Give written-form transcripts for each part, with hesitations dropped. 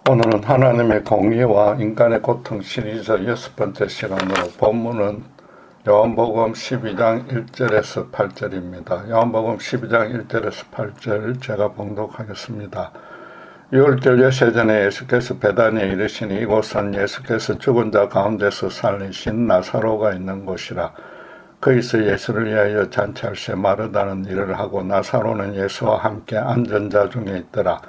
오늘은 하나님의 공의와 인간의 고통 시리즈 6번째 시간으로 본문은 요한복음 12장 1절에서 8절입니다. 요한복음 12장 1절에서 8절 제가 봉독하겠습니다. 6월절 여세 전에 예수께서 베다니에 이르시니 이곳은 예수께서 죽은 자 가운데서 살리신 나사로가 있는 곳이라. 거기서 예수를 위하여 잔치할새 마르다는 일을 하고 나사로는 예수와 함께 앉은 자 중에 있더라.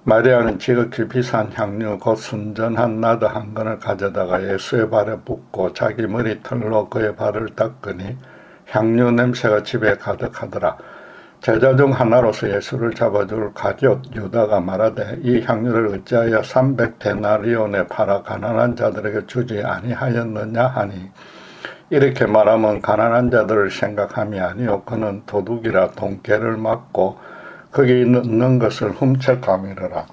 마리아는 지극히 비싼 향유 곧 순전한 나드 한 건을 가져다가 예수의 발에 붓고 자기 머리털로 그의 발을 닦으니 향유 냄새가 집에 가득하더라. 제자 중 하나로서 예수를 잡아줄 가룟 유다가 말하되 이 향유를 어찌하여 300데나리온에 팔아 가난한 자들에게 주지 아니하였느냐 하니, 이렇게 말하면 가난한 자들을 생각함이 아니요 그는 도둑이라 돈깨를 맞고 거기 있는 것을 훔쳐가미르라.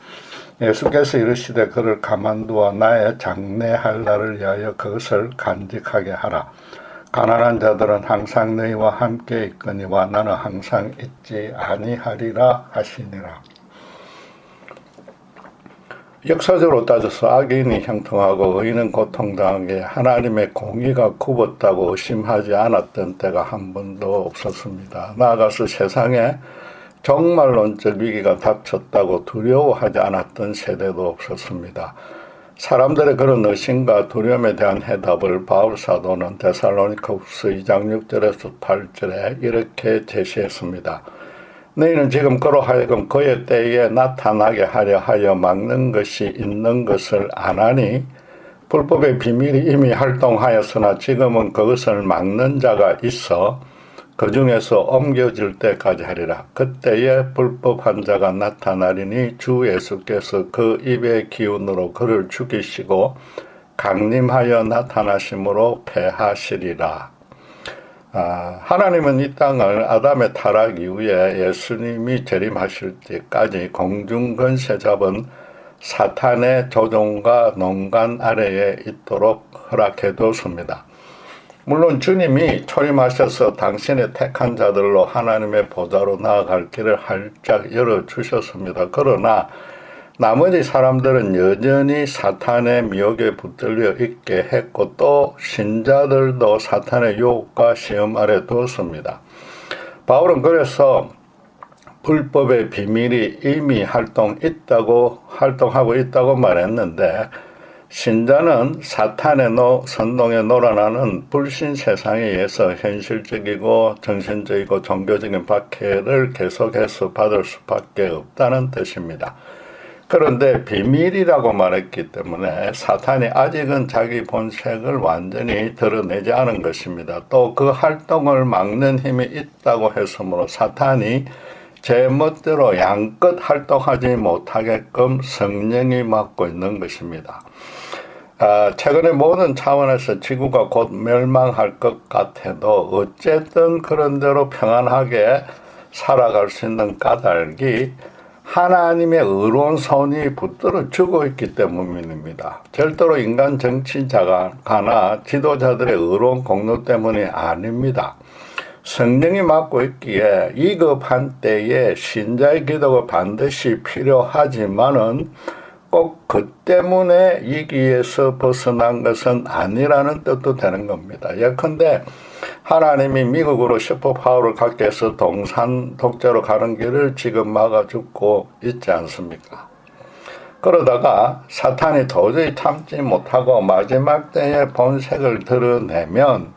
예수께서 이르시되 그를 가만두어 나의 장례할 날을 위하여 그것을 간직하게 하라. 가난한 자들은 항상 너희와 함께 있거니와 나는 항상 있지 아니하리라 하시니라. 역사적으로 따져서 악인이 형통하고 의인은 고통당하게 하나님의 공의가 굽었다고 의심하지 않았던 때가 한 번도 없었습니다. 나아가서 세상에 종말론적 위기가 닥쳤다고 두려워하지 않았던 세대도 없었습니다. 사람들의 그런 의심과 두려움에 대한 해답을 바울 사도는 데살로니가후서 2장 6절에서 8절에 이렇게 제시했습니다. 너희는 지금 그로 하여금 그의 때에 나타나게 하려 하여 막는 것이 있는 것을 아나니, 불법의 비밀이 이미 활동하였으나 지금은 그것을 막는 자가 있어 그 중에서 옮겨질 때까지 하리라. 그때에 불법한 자가 나타나리니 주 예수께서 그 입의 기운으로 그를 죽이시고 강림하여 나타나심으로 패하시리라. 하나님은 이 땅을 아담의 타락 이후에 예수님이 재림하실 때까지 공중권세 잡은 사탄의 조종과 농간 아래에 있도록 허락해 두었습니다. 물론 주님이 초림하셔서 당신의 택한 자들로 하나님의 보좌로 나아갈 길을 활짝 열어주셨습니다. 그러나 나머지 사람들은 여전히 사탄의 미혹에 붙들려 있게 했고 또 신자들도 사탄의 유혹과 시험 아래 두었습니다. 바울은 그래서 불법의 비밀이 이미 활동하고 있다고 말했는데, 신자는 사탄의 선동에 놀아나는 불신 세상에 의해서 현실적이고 정신적이고 종교적인 박해를 계속해서 받을 수밖에 없다는 뜻입니다. 그런데 비밀이라고 말했기 때문에 사탄이 아직은 자기 본색을 완전히 드러내지 않은 것입니다. 또 그 활동을 막는 힘이 있다고 했으므로 사탄이 제 멋대로 양껏 활동하지 못하게끔 성령이 막고 있는 것입니다. 최근에 모든 차원에서 지구가 곧 멸망할 것 같아도 어쨌든 그런대로 평안하게 살아갈 수 있는 까닭이 하나님의 의로운 손이 붙들어 주고 있기 때문입니다. 절대로 인간 정치자가나 지도자들의 의로운 공로 때문이 아닙니다. 성령이 맡고 있기에 위급한 때에 신자의 기도가 반드시 필요하지만은 꼭 그 때문에 위기에서 벗어난 것은 아니라는 뜻도 되는 겁니다. 예컨대 하나님이 미국으로 슈퍼파워를 갖게 해서 동산 독재로 가는 길을 지금 막아주고 있지 않습니까? 그러다가 사탄이 도저히 참지 못하고 마지막 때에 본색을 드러내면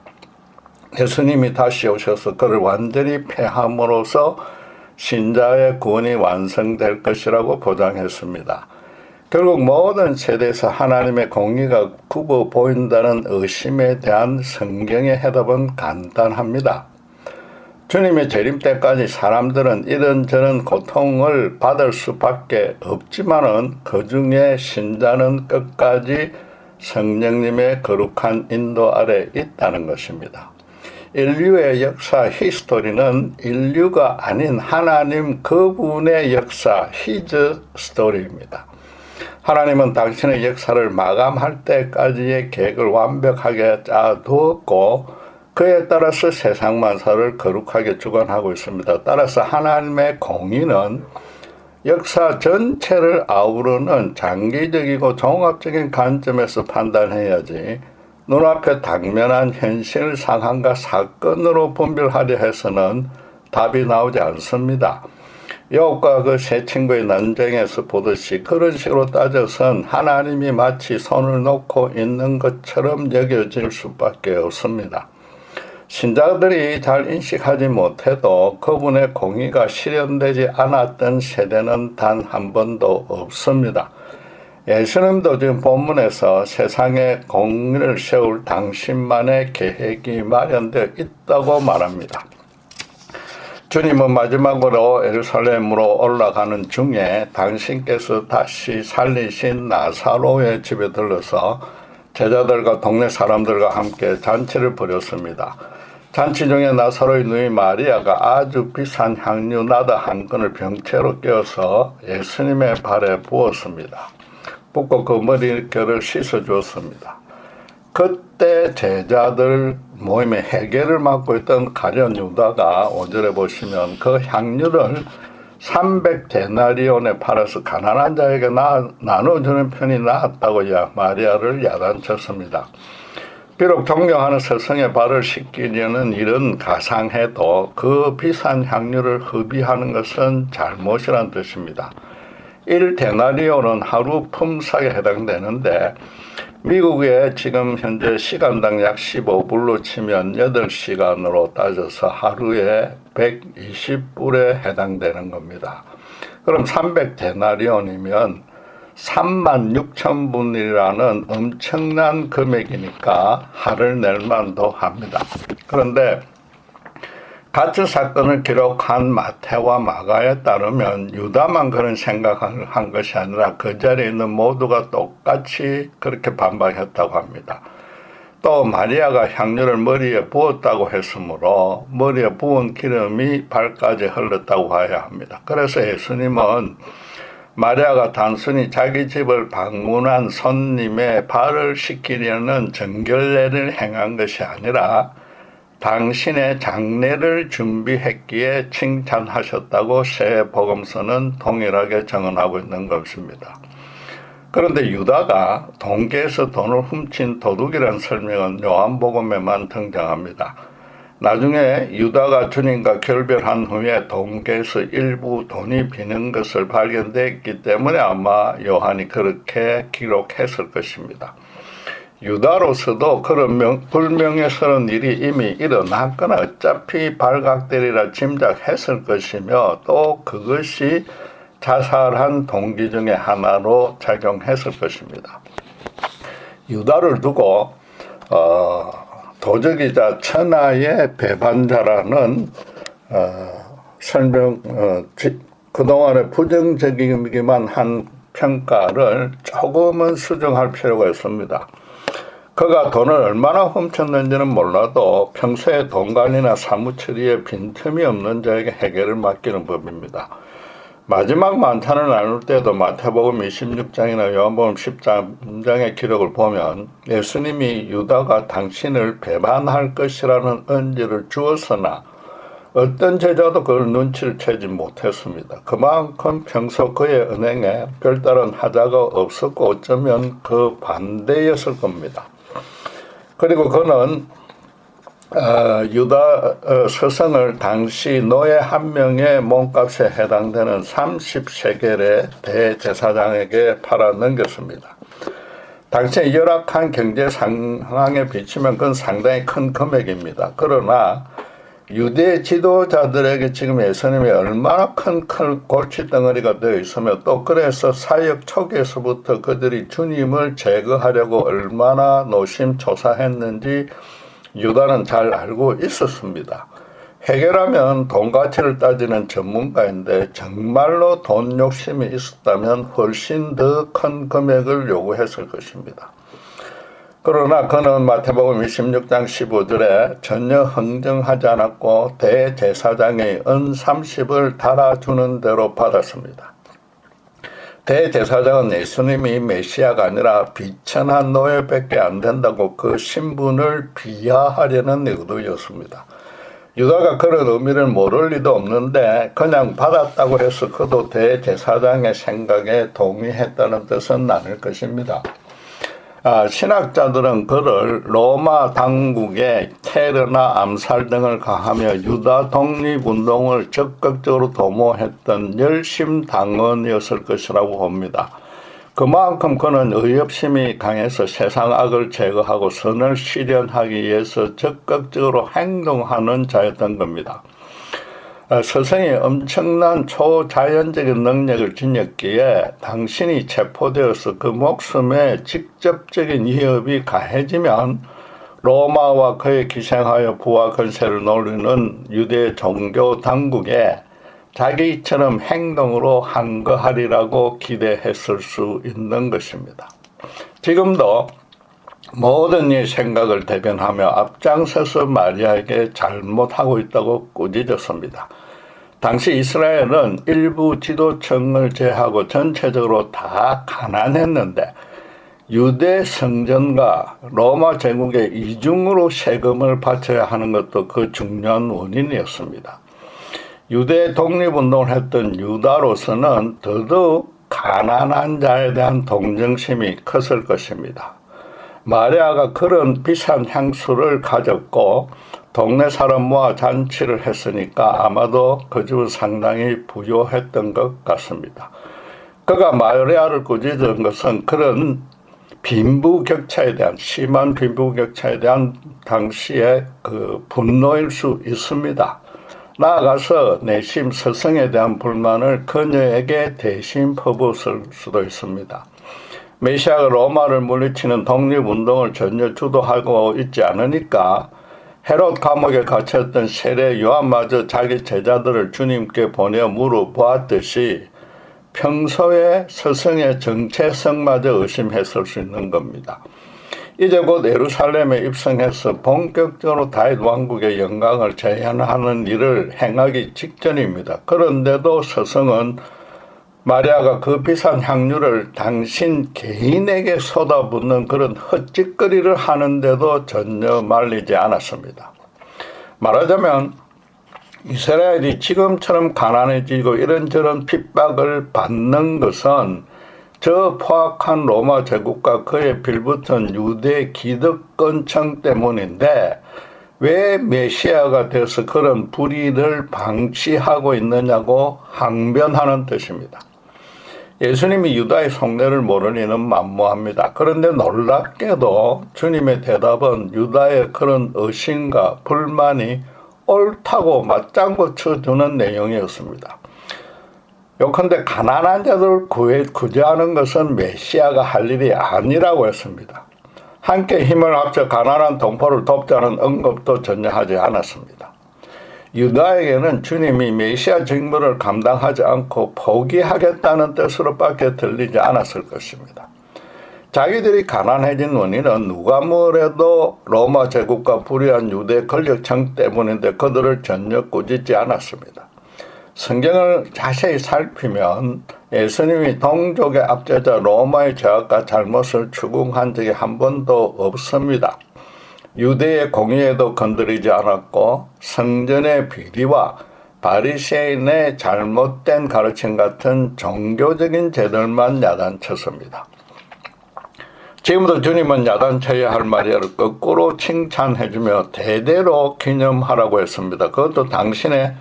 예수님이 다시 오셔서 그를 완전히 패함으로써 신자의 구원이 완성될 것이라고 보장했습니다. 결국 모든 세대에서 하나님의 공의가 굽어 보인다는 의심에 대한 성경의 해답은 간단합니다. 주님의 재림 때까지 사람들은 이런저런 고통을 받을 수밖에 없지만은 그 중에 신자는 끝까지 성령님의 거룩한 인도 아래 있다는 것입니다. 인류의 역사 히스토리는 인류가 아닌 하나님 그분의 역사 히즈 스토리입니다. 하나님은 당신의 역사를 마감할 때까지의 계획을 완벽하게 짜두었고 그에 따라서 세상 만사를 거룩하게 주관하고 있습니다. 따라서 하나님의 공의는 역사 전체를 아우르는 장기적이고 종합적인 관점에서 판단해야지 눈앞에 당면한 현실 상황과 사건으로 분별하려 해서는 답이 나오지 않습니다. 욥과 그 세 친구의 논쟁에서 보듯이 그런 식으로 따져선 하나님이 마치 손을 놓고 있는 것처럼 여겨질 수밖에 없습니다. 신자들이 잘 인식하지 못해도 그분의 공의가 실현되지 않았던 세대는 단 한 번도 없습니다. 예수님도 지금 본문에서 세상에 공의를 세울 당신만의 계획이 마련되어 있다고 말합니다. 주님은 마지막으로 예루살렘으로 올라가는 중에 당신께서 다시 살리신 나사로의 집에 들러서 제자들과 동네 사람들과 함께 잔치를 벌였습니다. 잔치 중에 나사로의 누이 마리아가 아주 비싼 향유 나다 한 근을 병채로 껴서 예수님의 발에 부었습니다. 붓고 그 머리결을 씻어주었습니다. 그때 제자들 모임의 해결을 맡고 있던 가룟 유다가 5절에 보시면 그 향유를 300데나리온에 팔아서 가난한 자에게 나눠주는 편이 나았다고 마리아를 야단쳤습니다. 비록 존경하는 스승의 발을 씻기려는 일은 가상해도 그 비싼 향유를 허비하는 것은 잘못이란 뜻입니다. 1데나리온은 하루 품삯에 해당되는데 미국에 지금 현재 시간당 약 15불로 치면 8시간으로 따져서 하루에 120불에 해당되는 겁니다. 그럼 300데나리온이면 36,000분이라는 엄청난 금액이니까 화를 낼 만도 합니다. 그런데 같은 사건을 기록한 마태와 마가에 따르면 유다만 그런 생각을 한 것이 아니라 그 자리에 있는 모두가 똑같이 그렇게 반박했다고 합니다. 또 마리아가 향유를 머리에 부었다고 했으므로 머리에 부은 기름이 발까지 흘렀다고 봐야 합니다. 그래서 예수님은 마리아가 단순히 자기 집을 방문한 손님의 발을 씻기려는 정결례를 행한 것이 아니라 당신의 장례를 준비했기에 칭찬하셨다고 새 복음서는 동일하게 증언하고 있는 것입니다. 그런데 유다가 동계에서 돈을 훔친 도둑이라는 설명은 요한복음에만 등장합니다. 나중에 유다가 주님과 결별한 후에 동계에서 일부 돈이 비는 것을 발견됐기 때문에 아마 요한이 그렇게 기록했을 것입니다. 유다로서도 그런 불명예스러운 일이 이미 일어났거나 어차피 발각되리라 짐작했을 것이며 또 그것이 자살한 동기 중에 하나로 작용했을 것입니다. 유다를 두고 도적이자 천하의 배반자라는 설명, 그동안의 부정적이기만 한 평가를 조금은 수정할 필요가 있습니다. 그가 돈을 얼마나 훔쳤는지는 몰라도 평소에 돈 관리나 사무처리에 빈틈이 없는 자에게 해결을 맡기는 법입니다. 마지막 만찬을 나눌 때도 마태복음 26장이나 요한복음 10장의 기록을 보면 예수님이 유다가 당신을 배반할 것이라는 언지를 주었으나 어떤 제자도 그걸 눈치를 채지 못했습니다. 그만큼 평소 그의 은행에 별다른 하자가 없었고 어쩌면 그 반대였을 겁니다. 그리고 그는 유다 스승을 당시 노예 한 명의 몸값에 해당되는 30세겔의 대제사장에게 팔아 넘겼습니다. 당시의 열악한 경제 상황에 비추면 그건 상당히 큰 금액입니다. 그러나 유대 지도자들에게 지금 예수님이 얼마나 큰 골칫덩어리가 되어 있으며 또 그래서 사역 초기에서부터 그들이 주님을 제거하려고 얼마나 노심초사했는지 유다는 잘 알고 있었습니다. 해결하면 돈 가치를 따지는 전문가인데 정말로 돈 욕심이 있었다면 훨씬 더 큰 금액을 요구했을 것입니다. 그러나 그는 마태복음 26장 15절에 전혀 흥정하지 않았고 대제사장의 은 30을 달아주는 대로 받았습니다. 대제사장은 예수님이 메시아가 아니라 비천한 노예밖에 안 된다고 그 신분을 비하하려는 의도였습니다. 유다가 그런 의미를 모를 리도 없는데 그냥 받았다고 해서 그도 대제사장의 생각에 동의했다는 뜻은 아닐 것입니다. 신학자들은 그를 로마 당국에 테러나 암살 등을 가하며 유다 독립운동을 적극적으로 도모했던 열심당원이었을 것이라고 봅니다. 그만큼 그는 의협심이 강해서 세상 악을 제거하고 선을 실현하기 위해서 적극적으로 행동하는 자였던 겁니다. 스승이 엄청난 초자연적인 능력을 지녔기에 당신이 체포되어서 그 목숨에 직접적인 위협이 가해지면 로마와 그에 기생하여 부와 권세를 노리는 유대 종교 당국에 자기처럼 행동으로 항거하리라고 기대했을 수 있는 것입니다. 지금도 모든 이 생각을 대변하며 앞장서서 마리아에게 잘못하고 있다고 꾸짖었습니다. 당시 이스라엘은 일부 지도층을 제하고 전체적으로 다 가난했는데 유대 성전과 로마 제국의 이중으로 세금을 바쳐야 하는 것도 그 중요한 원인이었습니다. 유대 독립운동을 했던 유다로서는 더더욱 가난한 자에 대한 동정심이 컸을 것입니다. 마리아가 그런 비싼 향수를 가졌고 동네 사람 모아 잔치를 했으니까 아마도 그 집은 상당히 부유했던 것 같습니다. 그가 마리아를 꾸짖은 것은 그런 빈부격차에 대한 심한 빈부격차에 대한 당시의 그 분노일 수 있습니다. 나아가서 내심 스승에 대한 불만을 그녀에게 대신 퍼붓을 수도 있습니다. 메시아가 로마를 물리치는 독립운동을 전혀 주도하고 있지 않으니까 헤롯 감옥에 갇혔던 세례 요한마저 자기 제자들을 주님께 보내 물어보았듯이 평소에 스승의 정체성마저 의심했을 수 있는 겁니다. 이제 곧 예루살렘에 입성해서 본격적으로 다윗 왕국의 영광을 재현하는 일을 행하기 직전입니다. 그런데도 스승은 마리아가 그 비싼 향유를 당신 개인에게 쏟아붓는 그런 헛짓거리를 하는데도 전혀 말리지 않았습니다. 말하자면 이스라엘이 지금처럼 가난해지고 이런저런 핍박을 받는 것은 저 포악한 로마 제국과 그에 빌붙은 유대 기득권층 때문인데 왜 메시아가 돼서 그런 불의를 방치하고 있느냐고 항변하는 뜻입니다. 예수님이 유다의 속내를 모르니는 만무합니다. 그런데 놀랍게도 주님의 대답은 유다의 그런 의심과 불만이 옳다고 맞장구 쳐주는 내용이었습니다. 요컨대 가난한 자들을 구제하는 것은 메시아가 할 일이 아니라고 했습니다. 함께 힘을 합쳐 가난한 동포를 돕자는 언급도 전혀 하지 않았습니다. 유다에게는 주님이 메시아 직무를 감당하지 않고 포기하겠다는 뜻으로밖에 들리지 않았을 것입니다. 자기들이 가난해진 원인은 누가 뭐래도 로마 제국과 불의한 유대 권력층 때문인데 그들을 전혀 꾸짖지 않았습니다. 성경을 자세히 살피면 예수님이 동족의 압제자 로마의 죄악과 잘못을 추궁한 적이 한 번도 없습니다. 유대의 공의에도 건드리지 않았고 성전의 비리와 바리새인의 잘못된 가르침 같은 종교적인 죄들만 야단쳤습니다. 지금도 주님은 야단쳐야 할 마리아를 거꾸로 칭찬해주며 대대로 기념하라고 했습니다. 그것도 당신의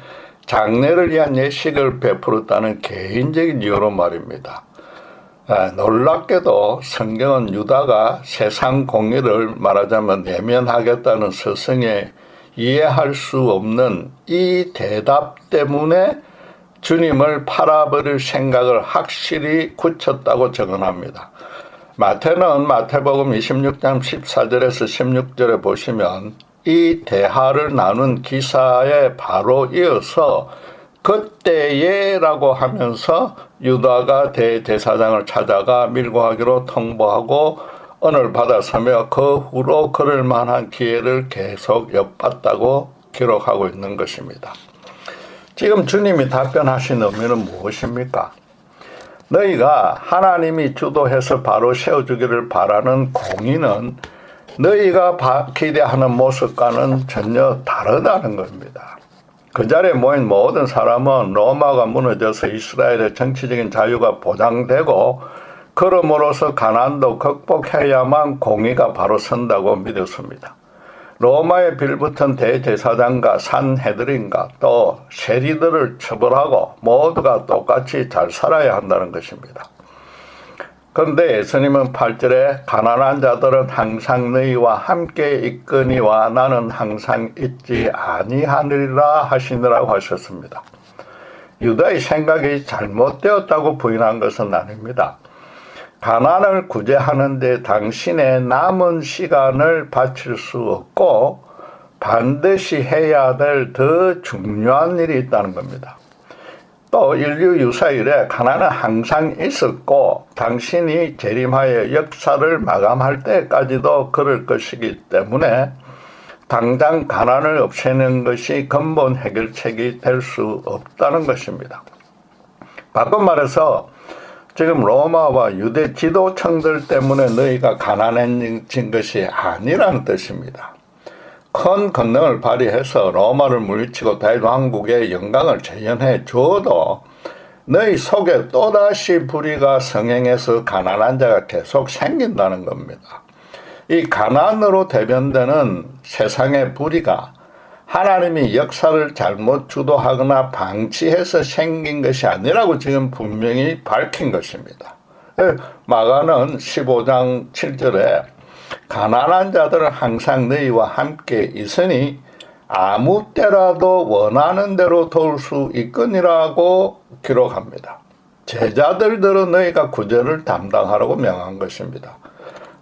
장래를 위한 예식을 베풀었다는 개인적인 이유로 말입니다. 놀랍게도 성경은 유다가 세상 공의를 말하자면 내면하겠다는 스승의 이해할 수 없는 이 대답 때문에 주님을 팔아버릴 생각을 확실히 굳혔다고 증언합니다. 마태는 마태복음 26장 14절에서 16절에 보시면 이 대화를 나눈 기사에 바로 이어서 그때에라고 하면서 유다가 대제사장을 찾아가 밀고하기로 통보하고 언을 받아서며 그 후로 그럴 만한 기회를 계속 엿봤다고 기록하고 있는 것입니다. 지금 주님이 답변하신 의미는 무엇입니까? 너희가 하나님이 주도해서 바로 세워주기를 바라는 공의는 너희가 기대하는 모습과는 전혀 다르다는 겁니다. 그 자리에 모인 모든 사람은 로마가 무너져서 이스라엘의 정치적인 자유가 보장되고 그럼으로써 가난도 극복해야만 공의가 바로 선다고 믿었습니다. 로마에 빌붙은 대제사장과 산헤드린과 또 세리들을 처벌하고 모두가 똑같이 잘 살아야 한다는 것입니다. 그런데 예수님은 8절에 가난한 자들은 항상 너희와 함께 있거니와 나는 항상 있지 아니하리라 하시느라고 하셨습니다. 유다의 생각이 잘못되었다고 부인한 것은 아닙니다. 가난을 구제하는데 당신의 남은 시간을 바칠 수 없고 반드시 해야 될 더 중요한 일이 있다는 겁니다. 또 인류 유사 이래 가난은 항상 있었고 당신이 재림하여 역사를 마감할 때까지도 그럴 것이기 때문에 당장 가난을 없애는 것이 근본 해결책이 될 수 없다는 것입니다. 바꿔 말해서 지금 로마와 유대 지도층들 때문에 너희가 가난해진 것이 아니라는 뜻입니다. 큰 권능을 발휘해서 로마를 물리치고 대왕국의 영광을 재현해 줘도 너희 속에 또다시 불의가 성행해서 가난한 자가 계속 생긴다는 겁니다. 이 가난으로 대변되는 세상의 불의가 하나님이 역사를 잘못 주도하거나 방치해서 생긴 것이 아니라고 지금 분명히 밝힌 것입니다. 마가는 15장 7절에 가난한 자들은 항상 너희와 함께 있으니 아무 때라도 원하는 대로 도울 수 있거니라고 기록합니다. 제자들들은 너희가 구제를 담당하라고 명한 것입니다.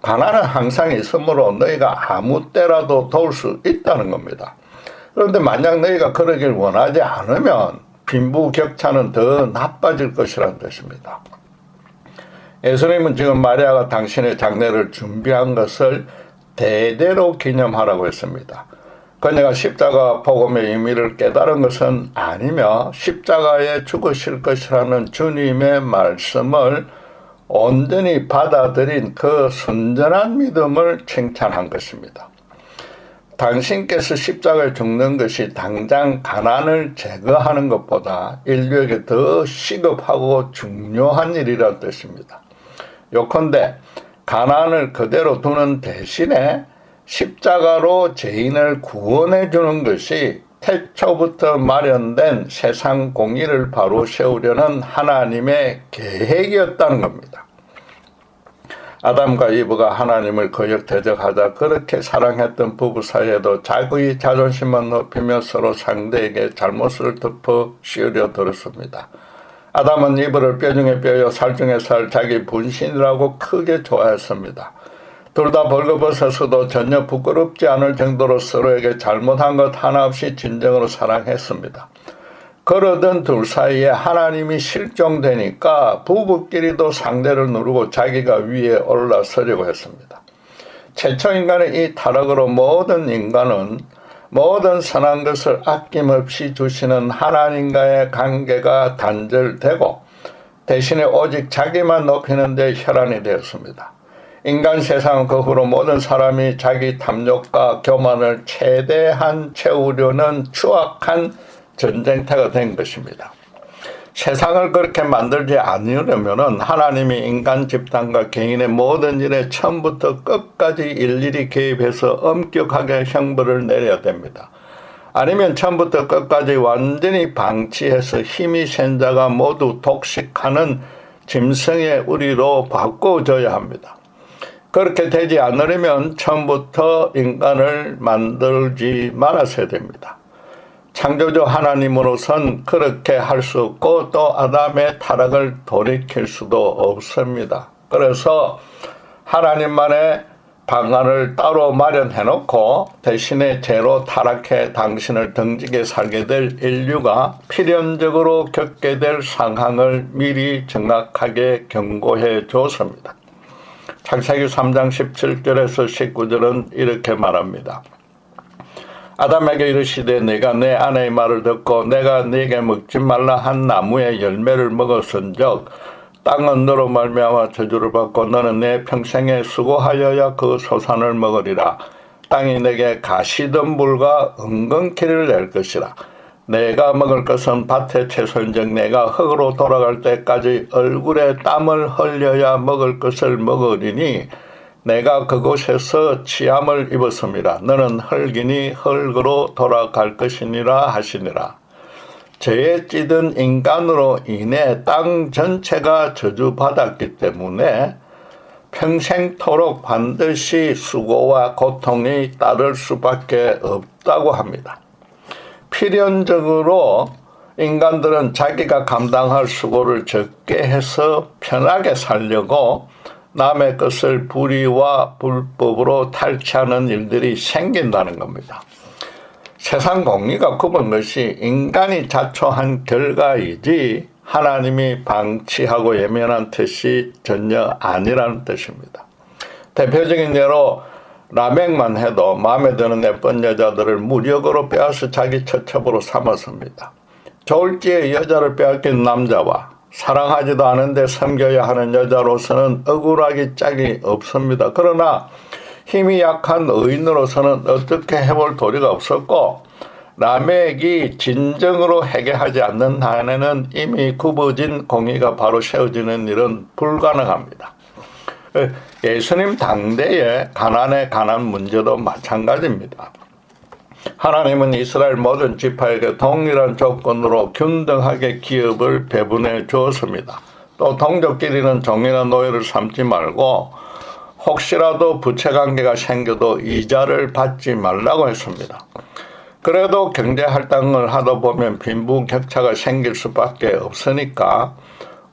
가난은 항상 있으므로 너희가 아무 때라도 도울 수 있다는 겁니다. 그런데 만약 너희가 그러길 원하지 않으면 빈부격차는 더 나빠질 것이라는 뜻입니다. 예수님은 지금 마리아가 당신의 장례를 준비한 것을 대대로 기념하라고 했습니다. 그녀가 십자가 복음의 의미를 깨달은 것은 아니며 십자가에 죽으실 것이라는 주님의 말씀을 온전히 받아들인 그 순전한 믿음을 칭찬한 것입니다. 당신께서 십자가에 죽는 것이 당장 가난을 제거하는 것보다 인류에게 더 시급하고 중요한 일이라는 뜻입니다. 요컨대 가난을 그대로 두는 대신에 십자가로 죄인을 구원해 주는 것이 태초부터 마련된 세상 공의를 바로 세우려는 하나님의 계획이었다는 겁니다. 아담과 이브가 하나님을 거역대적하다 그렇게 사랑했던 부부 사이에도 자기의 자존심만 높이며 서로 상대에게 잘못을 덮어 씌우려 들었습니다. 아담은 이브를 뼈 중에 뼈요 살 중에 살 자기 분신이라고 크게 좋아했습니다. 둘 다 벌거벗어서도 전혀 부끄럽지 않을 정도로 서로에게 잘못한 것 하나 없이 진정으로 사랑했습니다. 그러던 둘 사이에 하나님이 실종되니까 부부끼리도 상대를 누르고 자기가 위에 올라서려고 했습니다. 최초 인간의 이 타락으로 모든 인간은 모든 선한 것을 아낌없이 주시는 하나님과의 관계가 단절되고 대신에 오직 자기만 높이는 데 혈안이 되었습니다. 인간 세상은 그 후로 모든 사람이 자기 탐욕과 교만을 최대한 채우려는 추악한 전쟁터가 된 것입니다. 세상을 그렇게 만들지 않으려면 하나님이 인간 집단과 개인의 모든 일에 처음부터 끝까지 일일이 개입해서 엄격하게 형벌을 내려야 됩니다. 아니면 처음부터 끝까지 완전히 방치해서 힘이 센 자가 모두 독식하는 짐승의 우리로 바꿔줘야 합니다. 그렇게 되지 않으려면 처음부터 인간을 만들지 말았어야 됩니다. 창조주 하나님으로선 그렇게 할 수 없고 또 아담의 타락을 돌이킬 수도 없습니다. 그래서 하나님만의 방안을 따로 마련해 놓고 대신에 죄로 타락해 당신을 등지게 살게 될 인류가 필연적으로 겪게 될 상황을 미리 정확하게 경고해 줬습니다. 창세기 3장 17절에서 19절은 이렇게 말합니다. 아담에게 이르시되 내가 내 아내의 말을 듣고 내가 네게 먹지 말라 한 나무의 열매를 먹었은즉 땅은 너로 말미암아 저주를 받고 너는 내 평생에 수고하여야 그 소산을 먹으리라. 땅이 내게 가시덤불과 은근키를 낼 것이라. 내가 먹을 것은 밭의 채소인즉 내가 흙으로 돌아갈 때까지 얼굴에 땀을 흘려야 먹을 것을 먹으리니 내가 그곳에서 취함을 입었음이라. 너는 흙이니 흙으로 돌아갈 것이니라 하시니라. 죄에 찌든 인간으로 인해 땅 전체가 저주받았기 때문에 평생토록 반드시 수고와 고통이 따를 수밖에 없다고 합니다. 필연적으로 인간들은 자기가 감당할 수고를 적게 해서 편하게 살려고 남의 것을 불의와 불법으로 탈취하는 일들이 생긴다는 겁니다. 세상 공의가 굽은 것이 인간이 자초한 결과이지 하나님이 방치하고 예면한 뜻이 전혀 아니라는 뜻입니다. 대표적인 예로 라멕만 해도 마음에 드는 예쁜 여자들을 무력으로 빼앗아 자기 처첩으로 삼았습니다. 졸지에 여자를 빼앗긴 남자와 사랑하지도 않은데 섬겨야 하는 여자로서는 억울하기 짝이 없습니다. 그러나 힘이 약한 의인으로서는 어떻게 해볼 도리가 없었고 라멕이 진정으로 회개하지 않는 한에는 이미 굽어진 공의가 바로 세워지는 일은 불가능합니다. 예수님 당대의 가난의 가난 문제도 마찬가지입니다. 하나님은 이스라엘 모든 지파에게 동일한 조건으로 균등하게 기업을 배분해 주었습니다. 또 동족끼리는 종이나 노예를 삼지 말고 혹시라도 부채관계가 생겨도 이자를 받지 말라고 했습니다. 그래도 경제할당을 하다 보면 빈부격차가 생길 수밖에 없으니까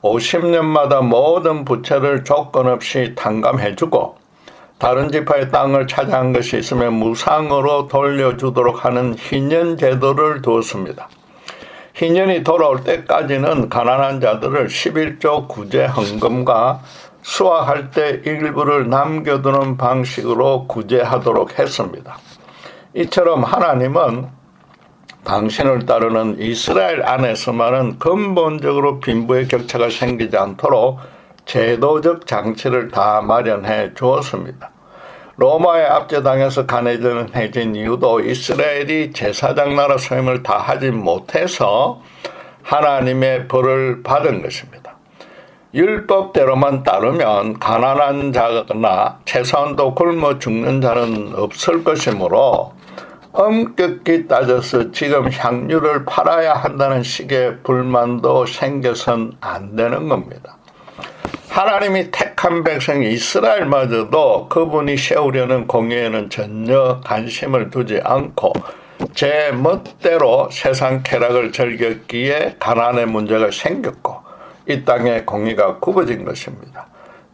50년마다 모든 부채를 조건 없이 탕감해주고 다른 지파의 땅을 차지한 것이 있으면 무상으로 돌려주도록 하는 희년 제도를 두었습니다. 희년이 돌아올 때까지는 가난한 자들을 11조 구제 헌금과 수확할 때 일부를 남겨두는 방식으로 구제하도록 했습니다. 이처럼 하나님은 당신을 따르는 이스라엘 안에서만은 근본적으로 빈부의 격차가 생기지 않도록 제도적 장치를 다 마련해 주었습니다. 로마에 압제당해서 가난해진 이유도 이스라엘이 제사장 나라 소임을 다 하지 못해서 하나님의 벌을 받은 것입니다. 율법대로만 따르면 가난한 자나 최소한도 굶어 죽는 자는 없을 것이므로 엄격히 따져서 지금 향유를 팔아야 한다는 식의 불만도 생겨선 안 되는 겁니다. 하나님이 택한 백성 이스라엘마저도 그분이 세우려는 공의에는 전혀 관심을 두지 않고 제 멋대로 세상 쾌락을 즐겼기에 가난의 문제가 생겼고 이 땅의 공의가 굽어진 것입니다.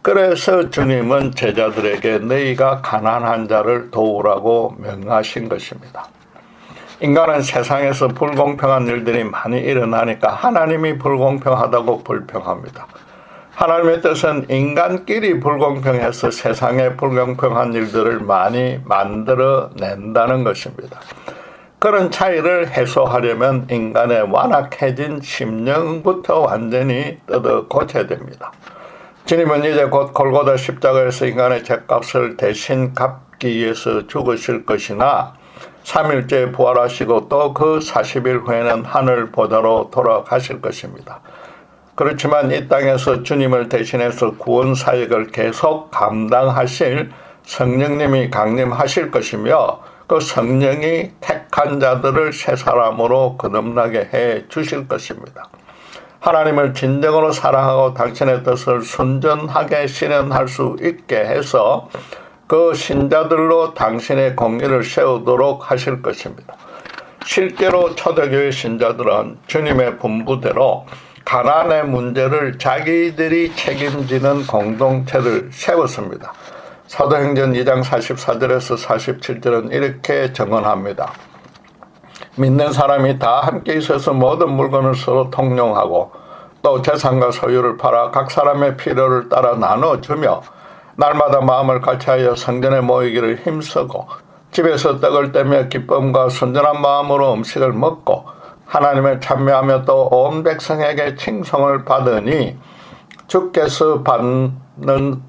그래서 주님은 제자들에게 너희가 가난한 자를 도우라고 명하신 것입니다. 인간은 세상에서 불공평한 일들이 많이 일어나니까 하나님이 불공평하다고 불평합니다. 하나님의 뜻은 인간끼리 불공평해서 세상에 불공평한 일들을 많이 만들어낸다는 것입니다. 그런 차이를 해소하려면 인간의 완악해진 심령부터 완전히 뜯어 고쳐야 됩니다. 주님은 이제 곧 골고다 십자가에서 인간의 죄값을 대신 갚기 위해서 죽으실 것이나 3일째 부활하시고 또 그 40일 후에는 하늘 보좌로 돌아가실 것입니다. 그렇지만 이 땅에서 주님을 대신해서 구원 사역을 계속 감당하실 성령님이 강림하실 것이며 그 성령이 택한 자들을 새 사람으로 거듭나게 해 주실 것입니다. 하나님을 진정으로 사랑하고 당신의 뜻을 순전하게 실현할 수 있게 해서 그 신자들로 당신의 공의를 세우도록 하실 것입니다. 실제로 초대교회 신자들은 주님의 분부대로 가난의 문제를 자기들이 책임지는 공동체를 세웠습니다. 사도행전 2장 44절에서 47절은 이렇게 증언합니다. 믿는 사람이 다 함께 있어서 모든 물건을 서로 통용하고 또 재산과 소유를 팔아 각 사람의 필요를 따라 나눠주며 날마다 마음을 같이하여 성전에 모이기를 힘쓰고 집에서 떡을 떼며 기쁨과 순전한 마음으로 음식을 먹고 하나님을 찬미하며 또 온 백성에게 칭송을 받으니 주께서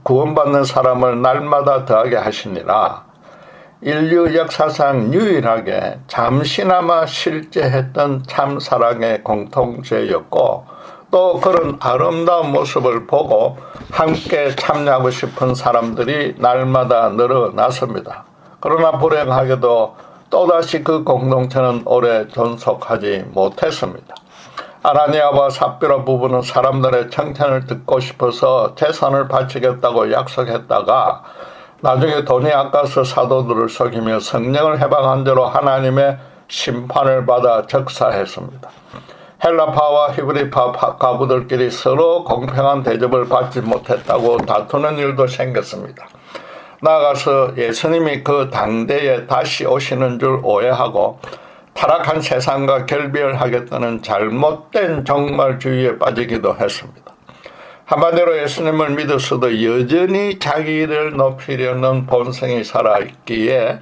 구원받는 사람을 날마다 더하게 하시니라. 인류 역사상 유일하게 잠시나마 실제했던 참사랑의 공통체였고 또 그런 아름다운 모습을 보고 함께 참여하고 싶은 사람들이 날마다 늘어났습니다. 그러나 불행하게도 또다시 그 공동체는 오래 존속하지 못했습니다. 아나니아와 삽비라 부부는 사람들의 칭찬을 듣고 싶어서 재산을 바치겠다고 약속했다가 나중에 돈이 아까워서 사도들을 속이며 성령을 해방한 대로 하나님의 심판을 받아 적사했습니다. 헬라파와 히브리파 가부들끼리 서로 공평한 대접을 받지 못했다고 다투는 일도 생겼습니다. 나아가서 예수님이 그 당대에 다시 오시는 줄 오해하고 타락한 세상과 결별하겠다는 잘못된 종말주의에 빠지기도 했습니다. 한마디로 예수님을 믿었어도 여전히 자기를 높이려는 본성이 살아있기에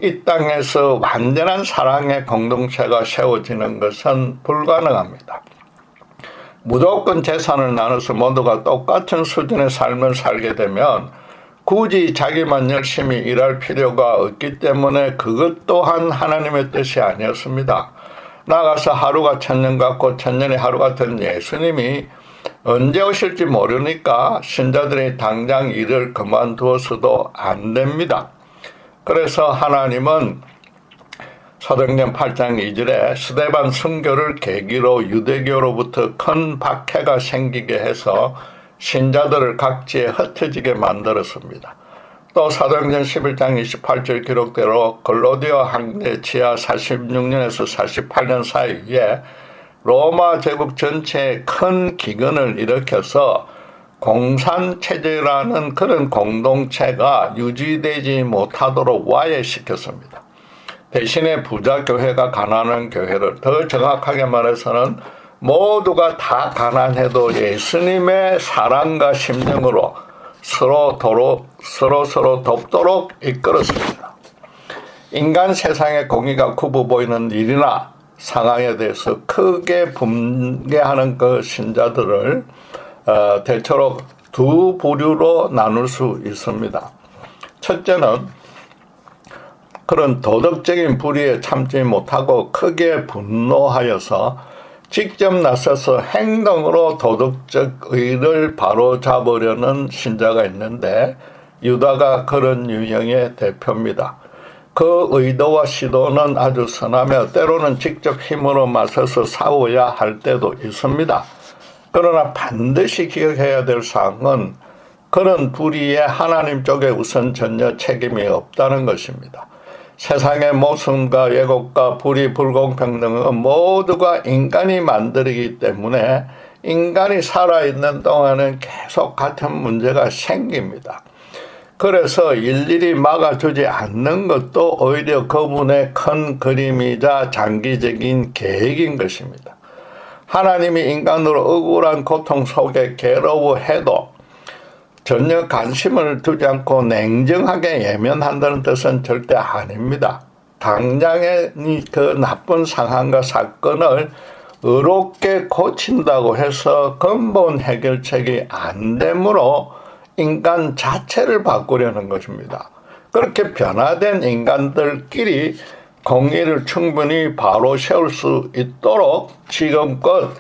이 땅에서 완전한 사랑의 공동체가 세워지는 것은 불가능합니다. 무조건 재산을 나눠서 모두가 똑같은 수준의 삶을 살게 되면 굳이 자기만 열심히 일할 필요가 없기 때문에 그것 또한 하나님의 뜻이 아니었습니다. 나아가서 하루가 천년 같고 천년이 하루 같은 예수님이 언제 오실지 모르니까 신자들이 당장 일을 그만두어서도 안 됩니다. 그래서 하나님은 사도행전 8장 2절에 스데반 순교를 계기로 유대교로부터 큰 박해가 생기게 해서 신자들을 각지에 흩어지게 만들었습니다. 또 사도행전 11장 28절 기록대로 글로디아 황제 지하 46년에서 48년 사이에 로마 제국 전체에 큰 기근을 일으켜서 공산체제라는 그런 공동체가 유지되지 못하도록 와해시켰습니다. 대신에 부자교회가 가난한 교회를, 더 정확하게 말해서는 모두가 다 가난해도 예수님의 사랑과 심정으로 서로 돕도록 이끌었습니다. 인간 세상의 공의가 굽어 보이는 일이나 상황에 대해서 크게 분개하는 그 신자들을 대체로 두 부류로 나눌 수 있습니다. 첫째는 그런 도덕적인 불의에 참지 못하고 크게 분노하여서 직접 나서서 행동으로 도덕적 의를 바로잡으려는 신자가 있는데 유다가 그런 유형의 대표입니다. 그 의도와 시도는 아주 선하며 때로는 직접 힘으로 맞서서 싸워야 할 때도 있습니다. 그러나 반드시 기억해야 될 사항은 그런 불의에 하나님 쪽에 우선 전혀 책임이 없다는 것입니다. 세상의 모순과 왜곡과 불의, 불공평등은 모두가 인간이 만들기 때문에 인간이 살아있는 동안은 계속 같은 문제가 생깁니다. 그래서 일일이 막아주지 않는 것도 오히려 그분의 큰 그림이자 장기적인 계획인 것입니다. 하나님이 인간으로 억울한 고통 속에 괴로워해도 전혀 관심을 두지 않고 냉정하게 예면한다는 뜻은 절대 아닙니다. 당장의 그 나쁜 상황과 사건을 의롭게 고친다고 해서 근본 해결책이 안 되므로 인간 자체를 바꾸려는 것입니다. 그렇게 변화된 인간들끼리 공의를 충분히 바로 세울 수 있도록 지금껏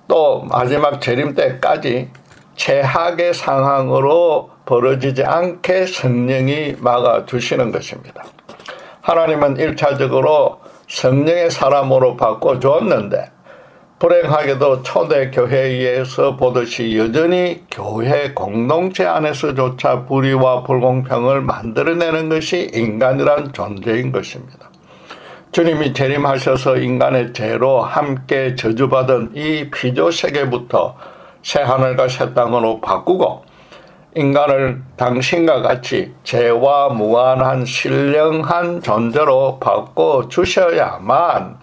또 마지막 재림 때까지 최악의 상황으로 벌어지지 않게 성령이 막아주시는 것입니다. 하나님은 1차적으로 성령의 사람으로 바꿔주었는데 불행하게도 초대교회에서 보듯이 여전히 교회 공동체 안에서조차 불의와 불공평을 만들어내는 것이 인간이란 존재인 것입니다. 주님이 재림하셔서 인간의 죄로 함께 저주받은 이 피조세계부터 새하늘과 새 땅으로 바꾸고 인간을 당신과 같이 죄와 무한한 신령한 존재로 바꿔주셔야만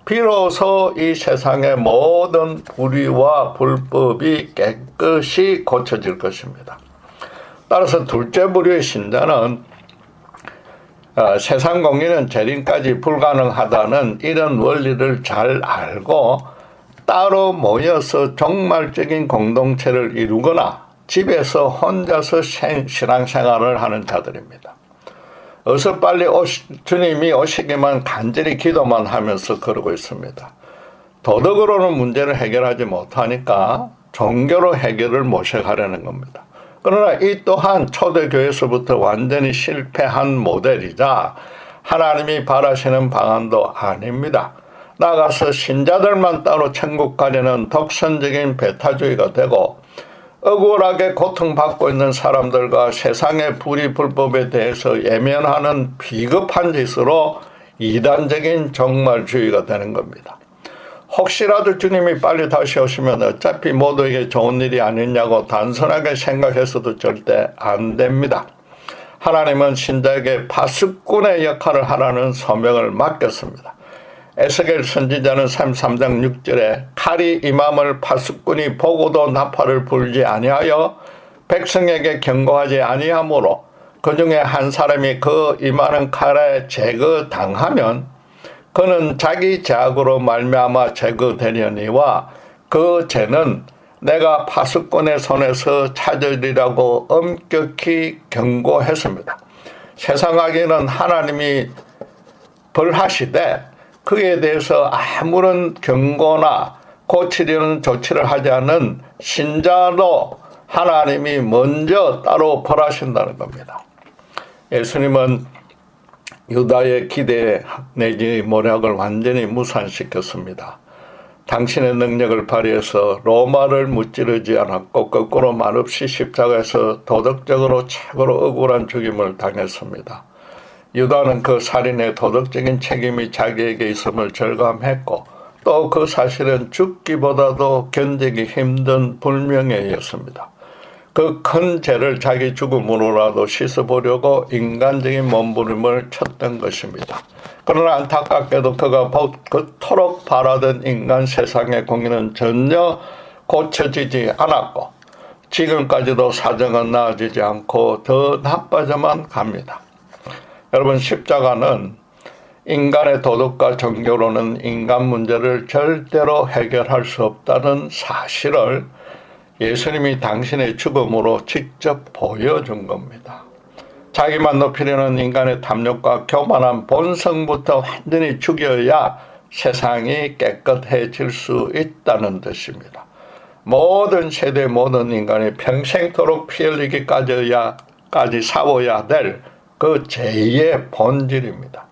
비로소 이 세상의 모든 불의와 불법이 깨끗이 고쳐질 것입니다. 따라서 둘째 부류의 신자는 세상 공의는 재림까지 불가능하다는 이런 원리를 잘 알고 따로 모여서 종말적인 공동체를 이루거나 집에서 혼자서 신앙생활을 하는 자들입니다. 어서 빨리 주님이 오시기만 간절히 기도만 하면서 그러고 있습니다. 도덕으로는 문제를 해결하지 못하니까 종교로 해결을 모셔가려는 겁니다. 그러나 이 또한 초대교회에서부터 완전히 실패한 모델이자 하나님이 바라시는 방안도 아닙니다. 나가서 신자들만 따로 천국 가려는 독선적인 배타주의가 되고 억울하게 고통받고 있는 사람들과 세상의 불의 불법에 대해서 예면하는 비겁한 짓으로 이단적인 종말주의가 되는 겁니다. 혹시라도 주님이 빨리 다시 오시면 어차피 모두에게 좋은 일이 아니냐고 단순하게 생각해서도 절대 안 됩니다. 하나님은 신자에게 파수꾼의 역할을 하라는 소명을 맡겼습니다. 에스겔 선지자는 33장 6절에 칼이 임함을 파수꾼이 보고도 나팔을 불지 아니하여 백성에게 경고하지 아니하므로 그 중에 한 사람이 그 임하는 칼에 제거당하면 그는 자기 죄악으로 말미암아 제거되려니와 그 죄는 내가 파수꾼의 손에서 찾으리라고 엄격히 경고했습니다. 세상에게는 하나님이 벌하시되 그에 대해서 아무런 경고나 고치려는 조치를 하지 않은 신자도 하나님이 먼저 따로 벌하신다는 겁니다. 예수님은 유다의 기대 내지 모략을 완전히 무산시켰습니다. 당신의 능력을 발휘해서 로마를 무찌르지 않았고 거꾸로 말없이 십자가에서 도덕적으로 최고로 억울한 죽임을 당했습니다. 유다는 그 살인의 도덕적인 책임이 자기에게 있음을 절감했고 또 그 사실은 죽기보다도 견디기 힘든 불명예였습니다. 그 큰 죄를 자기 죽음으로라도 씻어보려고 인간적인 몸부림을 쳤던 것입니다. 그러나 안타깝게도 그가 그토록 바라던 인간 세상의 공의는 전혀 고쳐지지 않았고 지금까지도 사정은 나아지지 않고 더 나빠져만 갑니다. 여러분, 십자가는 인간의 도덕과 종교로는 인간 문제를 절대로 해결할 수 없다는 사실을 예수님이 당신의 죽음으로 직접 보여준 겁니다. 자기만 높이려는 인간의 탐욕과 교만한 본성부터 완전히 죽여야 세상이 깨끗해질 수 있다는 뜻입니다. 모든 세대 모든 인간이 평생토록 피 흘리기까지 싸워야 될 그 죄의 본질입니다.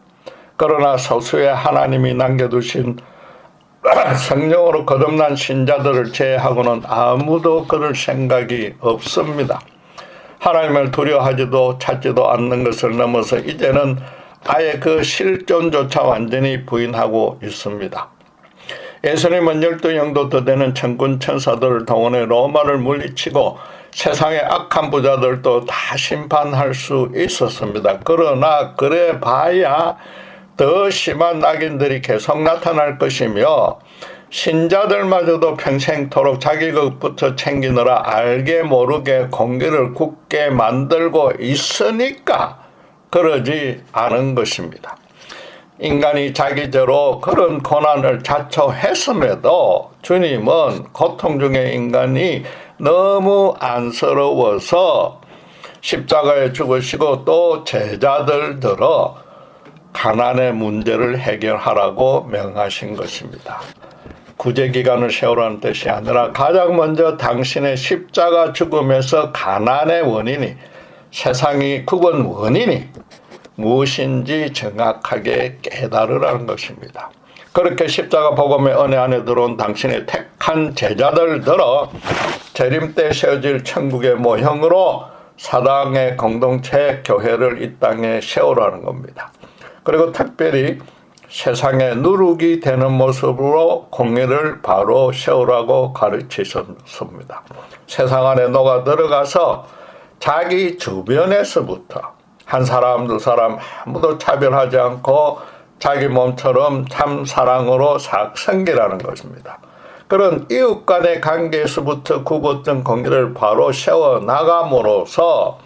그러나 소수의 하나님이 남겨두신 성령으로 거듭난 신자들을 제외하고는 아무도 그럴 생각이 없습니다. 하나님을 두려워하지도 찾지도 않는 것을 넘어서 이제는 아예 그 실존조차 완전히 부인하고 있습니다. 예수님은 12영도 더 되는 천군 천사들을 동원해 로마를 물리치고 세상의 악한 부자들도 다 심판할 수 있었습니다. 그러나 그래 봐야 더 심한 악인들이 계속 나타날 것이며 신자들마저도 평생토록 자기 것부터 챙기느라 알게 모르게 공기를 굳게 만들고 있으니까 그러지 않은 것입니다. 인간이 자기대로 그런 고난을 자초했음에도 주님은 고통 중에 인간이 너무 안쓰러워서 십자가에 죽으시고 또 제자들 들어 가난의 문제를 해결하라고 명하신 것입니다. 구제기간을 세우라는 뜻이 아니라 가장 먼저 당신의 십자가 죽음에서 가난의 원인이 세상이 굽은 원인이 무엇인지 정확하게 깨달으라는 것입니다. 그렇게 십자가 복음의 은혜 안에 들어온 당신의 택한 제자들 들어 재림 때 세워질 천국의 모형으로 사당의 공동체 교회를 이 땅에 세우라는 겁니다. 그리고 특별히 세상에 누룩이 되는 모습으로 공의를 바로 세우라고 가르치셨습니다. 세상 안에 녹아 들어가서 자기 주변에서부터 한 사람 두 사람 아무도 차별하지 않고 자기 몸처럼 참 사랑으로 싹 섬기라는 것입니다. 그런 이웃 간의 관계에서부터 굽었던 공의를 바로 세워 나감으로써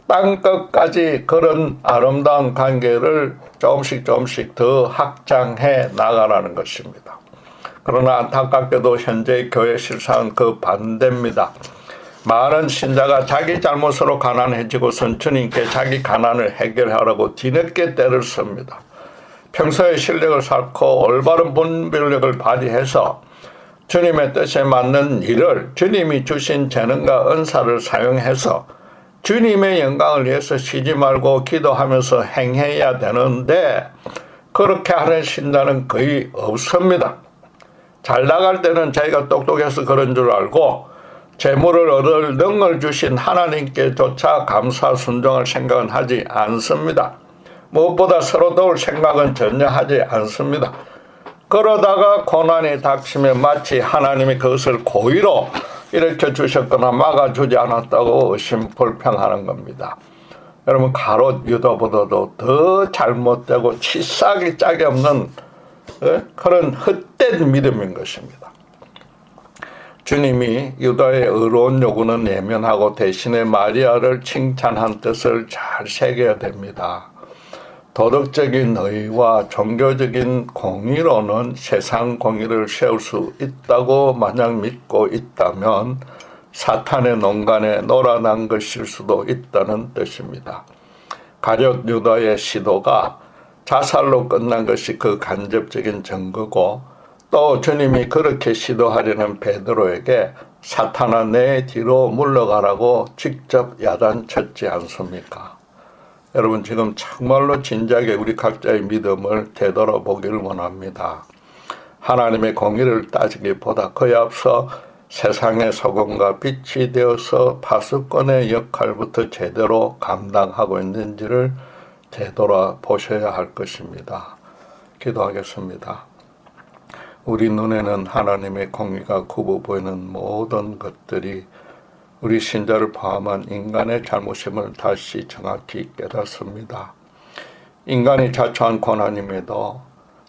땅끝까지 그런 아름다운 관계를 조금씩 더 확장해 나가라는 것입니다. 그러나 안타깝게도 현재 교회 실상은 그 반대입니다. 많은 신자가 자기 잘못으로 가난해지고선 주님께 자기 가난을 해결하라고 뒤늦게 때를 씁니다. 평소에 실력을 쌓고 올바른 분별력을 발휘해서 주님의 뜻에 맞는 일을 주님이 주신 재능과 은사를 사용해서 주님의 영광을 위해서 쉬지 말고 기도하면서 행해야 되는데 그렇게 하는 신자는 거의 없습니다. 잘 나갈 때는 자기가 똑똑해서 그런 줄 알고 재물을 얻을 능을 주신 하나님께조차 감사 순종할 생각은 하지 않습니다. 무엇보다 서로 도울 생각은 전혀 하지 않습니다. 그러다가 고난이 닥치면 마치 하나님이 그것을 고의로 일으켜 주셨거나 막아주지 않았다고 의심불평하는 겁니다. 여러분, 가롯 유다보다도 더 잘못되고 치사하기 짝이 없는 그런 헛된 믿음인 것입니다. 주님이 유다의 의로운 요구는 예면하고 대신에 마리아를 칭찬한 뜻을 잘 새겨야 됩니다. 도덕적인 의와 종교적인 공의로는 세상 공의를 세울 수 있다고 만약 믿고 있다면 사탄의 농간에 놀아난 것일 수도 있다는 뜻입니다. 가룟 유다의 시도가 자살로 끝난 것이 그 간접적인 증거고 또 주님이 그렇게 시도하려는 베드로에게 사탄아 내 뒤로 물러가라고 직접 야단쳤지 않습니까? 여러분, 지금 정말로 진지하게 우리 각자의 믿음을 되돌아보기를 원합니다. 하나님의 공의를 따지기보다 그에 앞서 세상의 소금과 빛이 되어서 파수꾼의 역할부터 제대로 감당하고 있는지를 되돌아보셔야 할 것입니다. 기도하겠습니다. 우리 눈에는 하나님의 공의가 굽어 보이는 모든 것들이 우리 신자를 포함한 인간의 잘못임을 다시 정확히 깨닫습니다. 인간이 자초한 고난임에도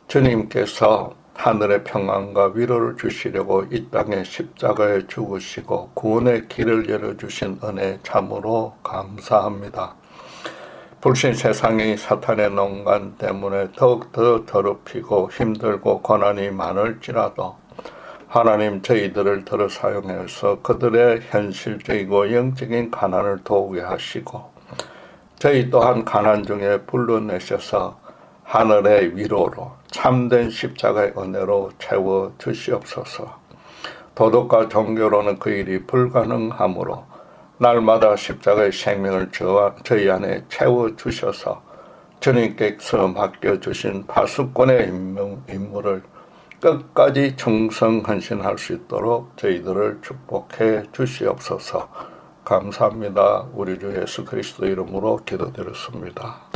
주님께서 하늘의 평안과 위로를 주시려고 이 땅에 십자가에 죽으시고 구원의 길을 열어주신 은혜 참으로 감사합니다. 불신 세상이 사탄의 농간 때문에 더욱더 더럽히고 힘들고 고난이 많을지라도 하나님 저희들을 들어 사용해서 그들의 현실적이고 영적인 가난을 도우게 하시고 저희 또한 가난 중에 불러내셔서 하늘의 위로로 참된 십자가의 은혜로 채워주시옵소서. 도덕과 종교로는 그 일이 불가능하므로 날마다 십자가의 생명을 저희 안에 채워주셔서 주님께서 맡겨주신 파수꾼의 임무를 끝까지 충성헌신할 수 있도록 저희들을 축복해 주시옵소서. 감사합니다. 우리 주 예수 그리스도 이름으로 기도드렸습니다.